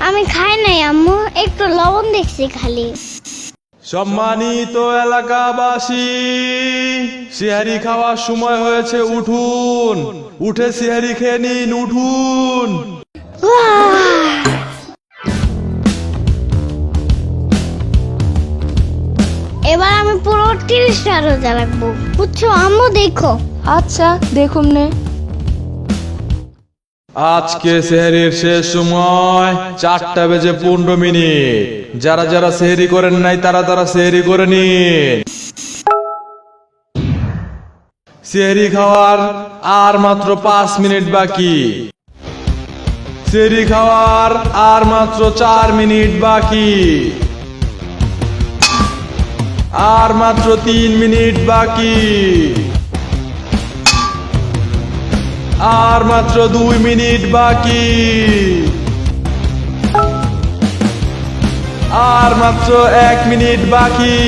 আমি খাই নাই আম্মু, একটু লবণ দেখছি খালি। সম্মানিত এলাকাবাসী, সিহারি খাওয়ার সময় হয়েছে, উঠুন, উঠে সিহারি খেয়ে নিন, উঠুন। এবার আমি পুরো 30টা রোজা রাখবো, বুঝছো আম্মু? দেখো। আচ্ছা দেখুন নে। আজকে সেহরির শেষ সময় 4:15। যারা যারা সেহরি করেন নাই তারা তারা সেহরি করে নিন। সেহরি খাওয়ার আর মাত্র 5 মিনিট বাকি। সেহরি খাওয়ার আর মাত্র 4 মিনিট বাকি। আর মাত্র 3 মিনিট বাকি। আর মাত্র 2 মিনিট বাকি। আর মাত্র 1 মিনিট বাকি।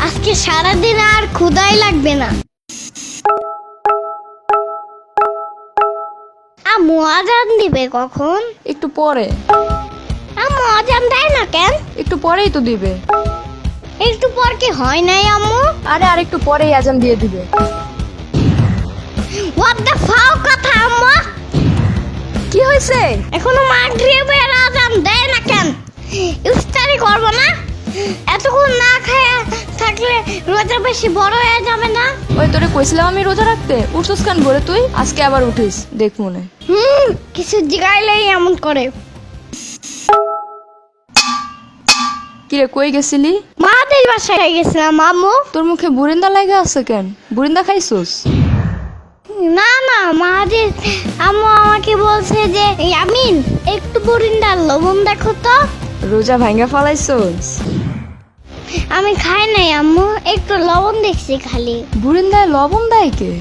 আজকে সারাদিন আর ক্ষুধাই লাগবে না। আম্মু আজান দিবে কখন? একটু পরে। আম্মু আজান দেয় না কেন? একটু পরেই তো দিবে। একটু পর কি হয় নাই আম্মু? আরে আর একটু পরেই আজান দিয়ে দিবে। হোয়াট দ্য ফাও কথা আম্মু? কি হয়েছে? এখনো মাগরিবের আজান দেয় না কেন? ইফতারি করব না? এতক্ষণ না খায়া থাকলে রোজা বেশি বড় হয়ে যাবে না? ওই তোরে কইছিলাম আমি রোজা রাখতে, উঠছস কেন ভোরে তুই? আজকে আবার উঠিস, দেখ মনে। কিছু জিগাইলেই এমন করে। কিরে কই গেছিলি? মাদের বাসায় গেছিলাম আম্মু। তোর মুখে বুরিন্দা লাগা আছে কেন? বুরিন্দা খাইছস? না না, মাদের আম্মু আমাকে বলছে যে ইয়ামিন একটু বরিন্দার লবণ দেখো তো। রোজা ভাঙ্গা ফালাইছস? আমি খাই নাই আম্মু, একটু লবণ দেখছি খালি। বুরিন্দায় লবণ দেয় কে?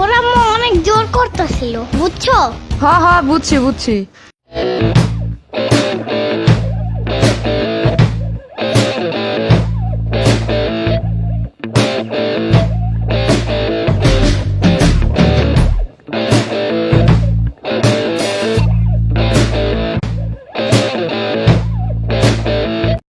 ওরা আম্মু অনেক জোর করতেছিল, বুঝছো? হ্যাঁ বুঝছি।